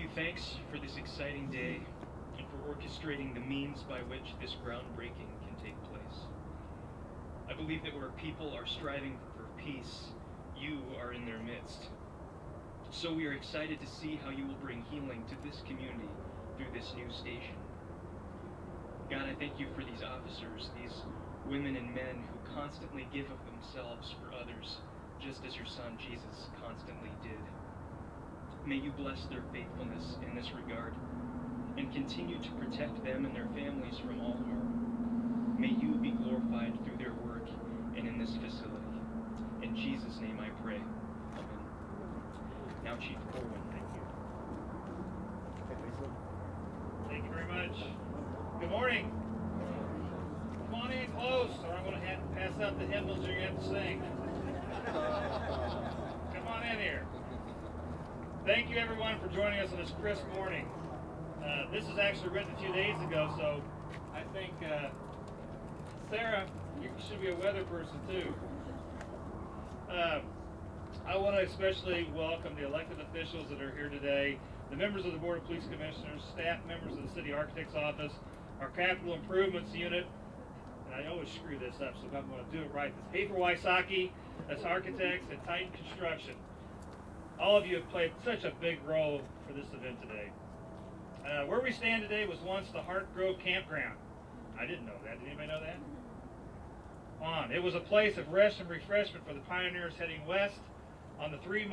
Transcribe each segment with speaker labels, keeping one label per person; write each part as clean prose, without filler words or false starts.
Speaker 1: you thanks for this exciting day and for orchestrating the means by which this groundbreaking can take place. I believe that where people are striving for peace, you are in their midst. So we are excited to see how you will bring healing to this community through this new station. God, I thank you for these officers, these women and men who constantly give of themselves for others, just as your Son Jesus constantly did. May you bless their faithfulness in this regard and continue to protect them and their families from all harm. May you be glorified through their work and in this facility. In Jesus' name I pray. Amen. Now, Chief Corwin, thank you.
Speaker 2: Thank you very much. Good morning. Come on in close, or I'm going to have to pass out the hymnals you're going to have to sing. Come on in here. Thank you, everyone, for joining us on this crisp morning. This was actually written a few days ago, so I think, Sarah, you should be a weather person, too. I want to especially welcome the elected officials that are here today, the members of the Board of Police Commissioners, staff members of the City Architect's Office, our Capital Improvements Unit, and I always screw this up, so I'm going to do it right. This Hafer Wysocki, that's architects, and Titan Construction. All of you have played such a big role for this event today. Where we stand today was once the Hart Grove Campground. I didn't know that. Did anybody know that? It was a place of rest and refreshment for the pioneers heading west on the three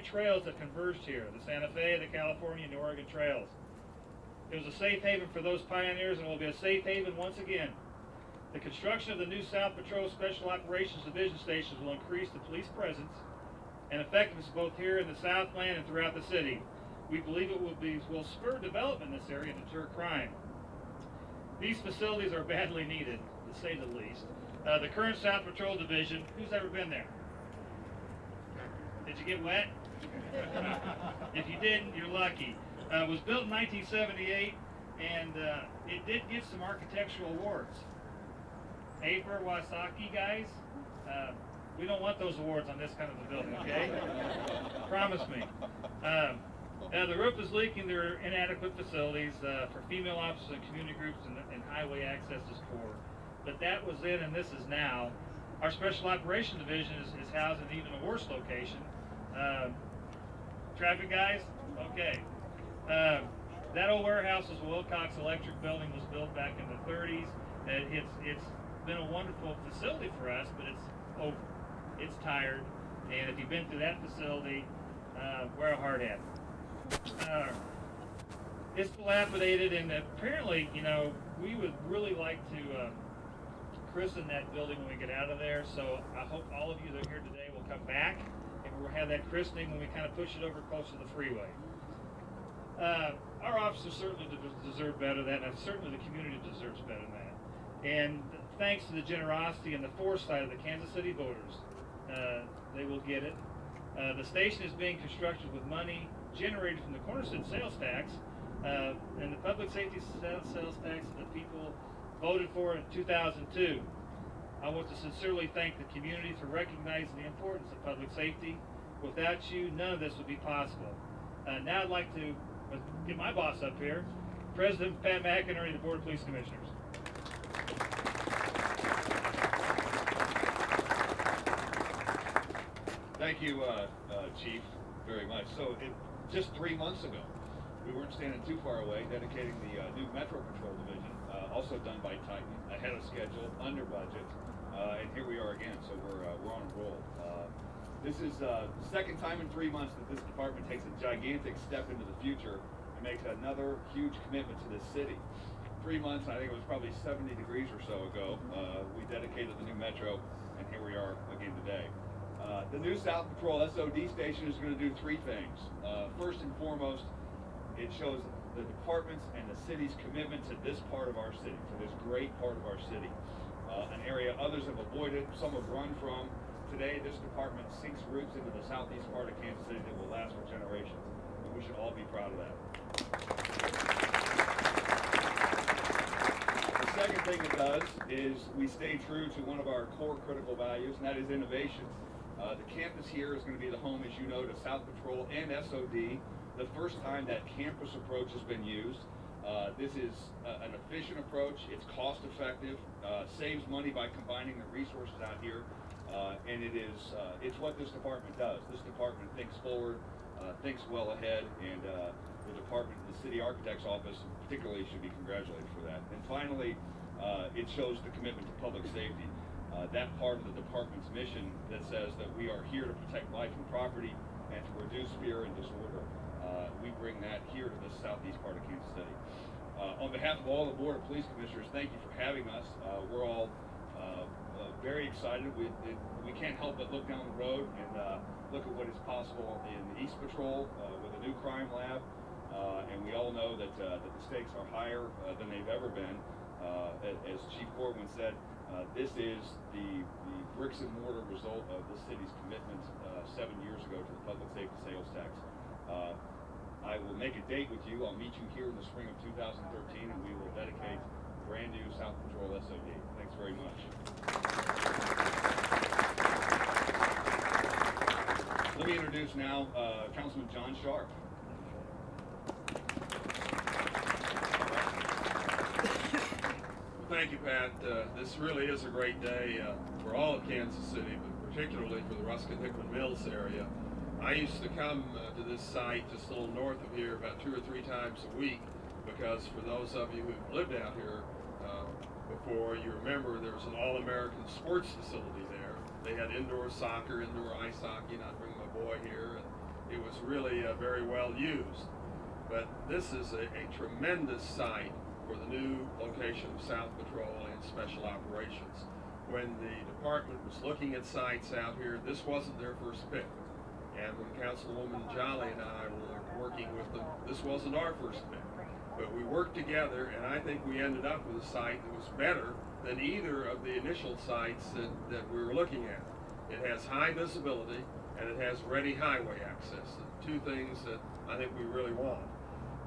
Speaker 2: trails that converged here, the Santa Fe, the California, and the Oregon trails. It was a safe haven for those pioneers and will be a safe haven once again. The construction of the new South Patrol Special Operations Division stations will increase the police presence and effectiveness both here in the Southland and throughout the city. We believe it will spur development in this area and deter crime. These facilities are badly needed, to say the least. The current South Patrol Division, who's ever been there? Did you get wet? If you didn't, you're lucky. It was built in 1978, and it did get some architectural awards. Hafer Wysocki, guys, we don't want those awards on this kind of a building, okay? Promise me. The roof is leaking. There are inadequate facilities for female officers and community groups, and highway access is poor. But that was then, and this is now. Our Special Operations Division is housed in even a worse location. Traffic guys? Okay. That old warehouse was a Wilcox Electric building, was built back in the 30s. It's been a wonderful facility for us, but it's over. It's tired, and if you've been through that facility, wear a hard hat. It's dilapidated, and apparently, you know, we would really like to christen that building when we get out of there, so I hope all of you that are here today will come back, and we'll have that christening when we kind of push it over close to the freeway. Our officers certainly deserve better than that, and certainly the community deserves better than that. And thanks to the generosity and the foresight of the Kansas City voters, they will get it. The station is being constructed with money generated from the Cornerstone sales tax and the public safety sales tax that people voted for in 2002. I want to sincerely thank the community for recognizing the importance of public safety. Without you, none of this would be possible. Now I'd like to get my boss up here, President Pat McInerney, the Board of Police Commissioners.
Speaker 3: Thank you, Chief, very much. So, just 3 months ago, we weren't standing too far away, dedicating the new Metro Patrol Division, also done by Titan, ahead of schedule, under budget, and here we are again. So we're on a roll. This is the second time in 3 months that this department takes a gigantic step into the future and makes another huge commitment to this city. 3 months, I think it was probably 70 degrees or so ago, we dedicated the new Metro, and here we are again today. The new South Patrol SOD station is going to do three things. First and foremost, it shows the department's and the city's commitment to this part of our city, to this great part of our city. An area others have avoided, some have run from. Today, this department sinks roots into the southeast part of Kansas City that will last for generations. And we should all be proud of that. The second thing it does is we stay true to one of our core critical values, and that is innovation. The campus here is going to be the home, as you know, to South Patrol and SOD, the first time that campus approach has been used. This is an efficient approach. It's cost effective, saves money by combining the resources out here, and it's what this department does. This department thinks forward, thinks well ahead, and the department, the city architect's office particularly, should be congratulated for that. And finally, it shows the commitment to public safety. That part of the department's mission that says that we are here to protect life and property and to reduce fear and disorder. We bring that here to the southeast part of Kansas City. On behalf of all the Board of Police Commissioners, thank you for having us. We're all very excited. We can't help but look down the road and look at what is possible in the East Patrol with a new crime lab. And we all know that the stakes are higher than they've ever been. As Chief Corwin said, this is the bricks and mortar result of the city's commitment 7 years ago to the public safety sales tax. I will make a date with you. I'll meet you here in the spring of 2013, and we will dedicate brand new South Patrol SOD. Thanks very much. Let me introduce now Councilman John Sharp.
Speaker 4: Thank you, Pat. This really is a great day for all of Kansas City, but particularly for the Ruskin-Hickman Mills area. I used to come to this site just a little north of here about 2 or 3 times a week, because for those of you who've lived out here before, you remember there was an all-American sports facility there. They had indoor soccer, indoor ice hockey, and I'd bring my boy here, and it was really very well used. But this is a tremendous site for the new location of South Patrol and Special Operations. When the department was looking at sites out here, this wasn't their first pick. And when Councilwoman Jolly and I were working with them, this wasn't our first pick. But we worked together, and I think we ended up with a site that was better than either of the initial sites that we were looking at. It has high visibility, and it has ready highway access, the 2 things that I think we really want.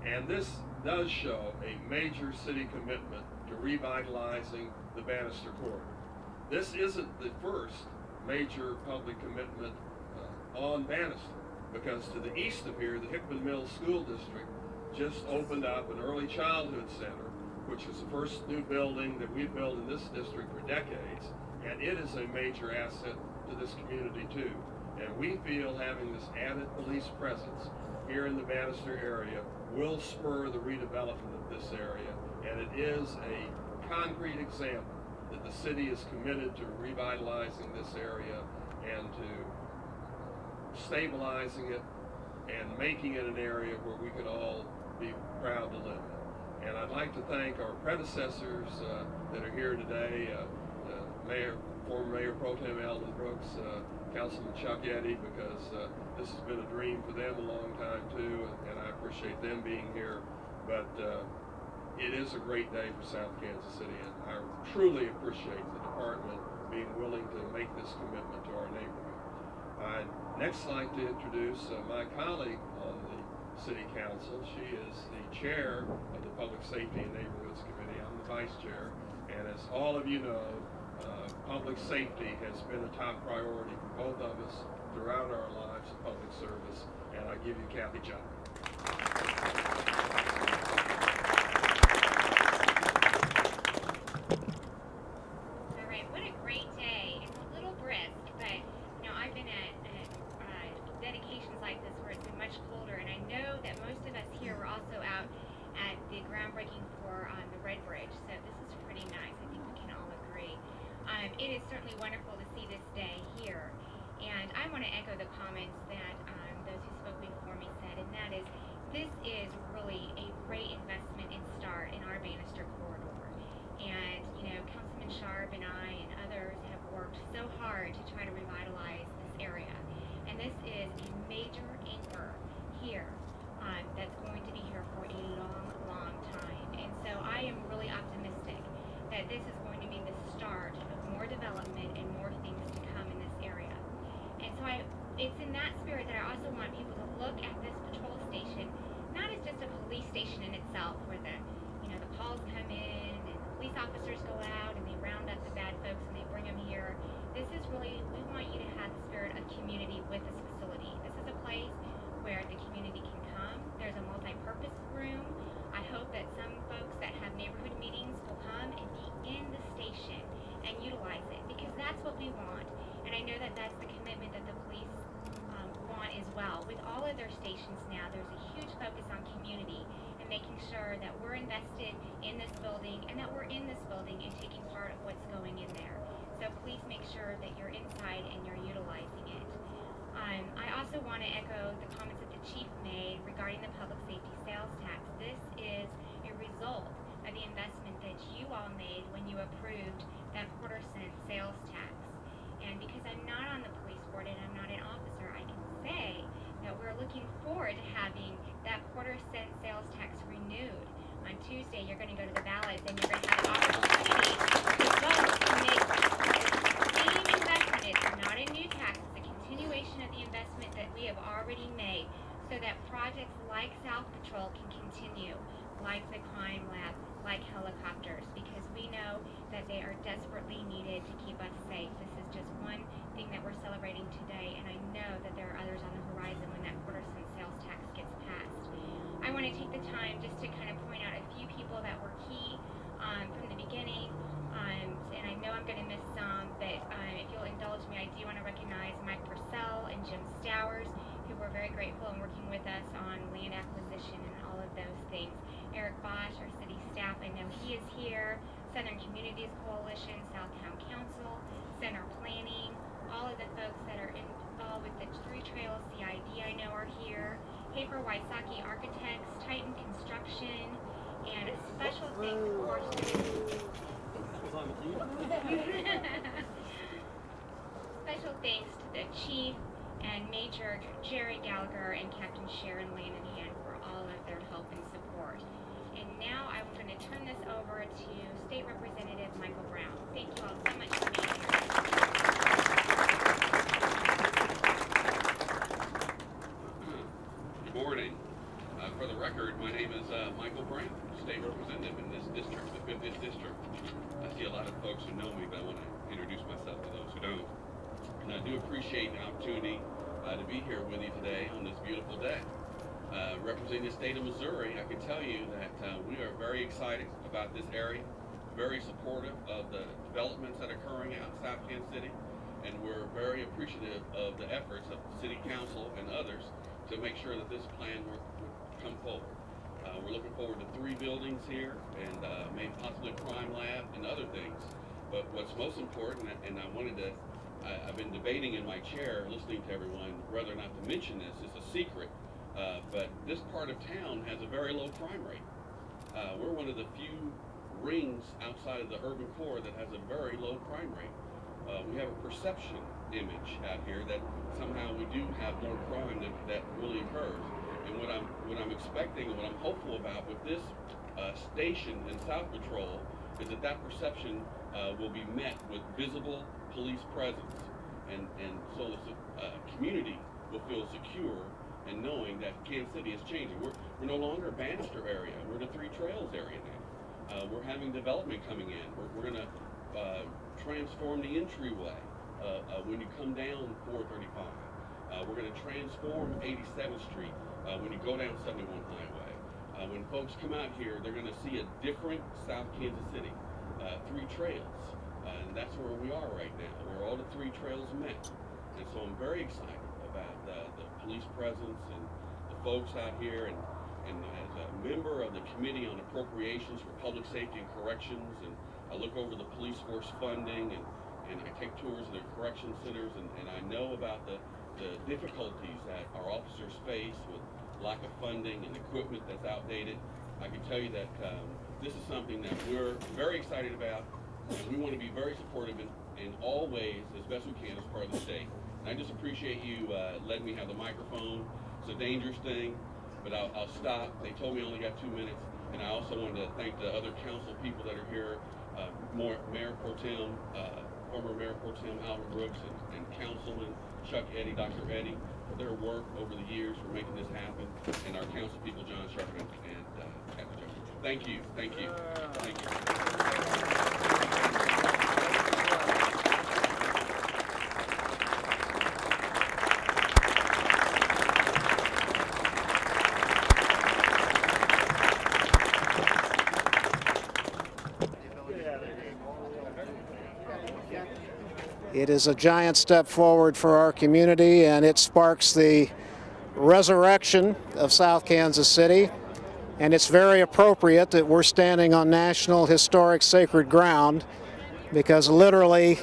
Speaker 4: And this does show a major city commitment to revitalizing the Bannister corridor. This isn't the first major public commitment on Bannister, because to the east of here, the Hickman Mills School District just opened up an early childhood center, which is the first new building that we've built in this district for decades, and it is a major asset to this community too. And we feel having this added police presence here in the Bannister area will spur the redevelopment of this area, and it is a concrete example that the city is committed to revitalizing this area and to stabilizing it and making it an area where we could all be proud to live in. And I'd like to thank our predecessors that are here today, former Mayor Pro Tem Alvin Brooks, Councilman Chuck Eddy, because this has been a dream for them a long time too, and I appreciate them being here. But it is a great day for South Kansas City, and I truly appreciate the department being willing to make this commitment to our neighborhood. I'd next like to introduce my colleague on the City Council. She is the chair of the Public Safety and Neighborhoods Committee. I'm the vice chair, and as all of you know, public safety has been a top priority for both of us throughout our lives of public service, and I give you Kathy Jolly.
Speaker 5: All right, what a great day. It's a little brisk, but you know, I've been at dedications like this where it's been much colder, and I know that most of us here were also out at the groundbreaking for the Red Bridge, so this is pretty nice. I think we can all agree. It is certainly wonderful to see this day here, and I want to echo the comments that those who spoke before me said, and that is, this is really a great investment and start in our Bannister corridor. And you know, Councilman Sharp and I and others have worked so hard to try to revitalize this area, and this is a major anchor here that's going to be here for a long, long time. And so I am really optimistic that this is going to be the start of more development and more things to come in this area. And so it's in that spirit that I also want people to look at this patrol station not as just a police station in itself, where the calls come in and the police officers go out and they round up the bad folks and they bring them here. This is really, we want you to have the spirit of community with this facility. This is a place where the community can come a multi-purpose room. I hope that some folks that have neighborhood meetings will come and be in the station and utilize it, because that's what we want. And I know that that's the commitment that the police want as well. With all of their stations now, there's a huge focus on community and making sure that we're invested in this building and that we're in this building and taking part of what's going in there. So please make sure that you're inside and you're utilizing it. I also want to echo the comments that the chief made regarding the public safety sales tax. This is a result of the investment that you all made when you approved that quarter-cent sales tax. And because I'm not on the police board and I'm not an officer, I can say that we're looking forward to having that quarter-cent sales tax renewed. On Tuesday, you're going to go to the ballots and you're going to have an opportunity to vote to make the same investment. It's not a new tax, it's a continuation of the investment that we have already made, so that projects like South Patrol can continue, like the crime lab, like helicopters, because we know that they are desperately needed to keep us safe. This is just one thing that we're celebrating today, and I know that there are others on the horizon when that quarter-cent sales tax gets passed. I want to take the time just to kind of point out a few people that were key from the beginning, and I know I'm going to miss some, but if you'll indulge me, I do want to recognize Mike Purcell and Jim Stowers, who were very grateful in working with us on land acquisition and all of those things. Eric Bosch, our city staff, I know he is here. Southern Communities Coalition, Southtown Council, Center Planning, all of the folks that are involved with the Three Trails CID I know are here. Hafer Wysocki Architects, Titan Construction, and a special thanks, of course, special thanks to the Chief and Major Jerry Gallagher and Captain Sharon Lanahan for all of their help and support. And now I'm going to turn this over to State Representative Michael Brown. Thank you all so much for being here.
Speaker 6: Good morning. For the record, my name is Michael Brown, State Representative in this district, the 50th District. I see a lot of folks who know me, but I want to introduce myself to those who don't. And I do appreciate the opportunity to be here with you today on this beautiful day. Representing the state of Missouri, I can tell you that we are very excited about this area, very supportive of the developments that are occurring out in South Kansas City, and we're very appreciative of the efforts of the City Council and others to make sure that this plan would come forward. We're looking forward to 3 buildings here and maybe possibly a crime lab and other things. But what's most important, and I've been debating in my chair, listening to everyone, whether or not to mention this. It's a secret, but this part of town has a very low crime rate. We're one of the few rings outside of the urban core that has a very low crime rate. We have a perception image out here that somehow we do have more crime that really occurs. And what I'm expecting and what I'm hopeful about with this station in South Patrol is that perception will be met with visible police presence, and so the community will feel secure in knowing that Kansas City is changing. We're no longer a Bannister area. We're the Three Trails area now. We're having development coming in. We're going to transform the entryway when you come down 435. We're going to transform 87th Street when you go down 71 Highway. When folks come out here, they're going to see a different South Kansas City. Three Trails, and that's where we are right now, where all the three trails met. And so I'm very excited about the police presence and the folks out here, and as a member of the Committee on Appropriations for Public Safety and Corrections, and I look over the police force funding, and I take tours of the correction centers, and I know about the difficulties that our officers face with lack of funding and equipment that's outdated. I can tell you that this is something that we're very excited about, and we want to be very supportive in all ways as best we can as part of the state. And I just appreciate you letting me have the microphone. It's a dangerous thing, but I'll stop. They told me I only got 2 minutes, and I also wanted to thank the other council people that are here, Mayor Pro Tem, former Mayor Pro Tem Albert Brooks, and Councilman Chuck Eddy, Dr. Eddy, for their work over the years for making this happen, and our council people, John Sharpton and Captain Joe. Thank you, thank you, thank you.
Speaker 7: It is a giant step forward for our community, and it sparks the resurrection of South Kansas City. And it's very appropriate that we're standing on national historic sacred ground, because literally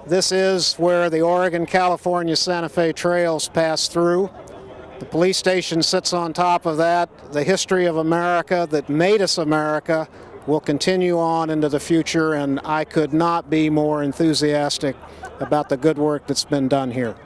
Speaker 7: this is where the Oregon-California-Santa Fe trails pass through. The police station sits on top of that. The history of America that made us America will continue on into the future, and I could not be more enthusiastic about the good work that's been done here.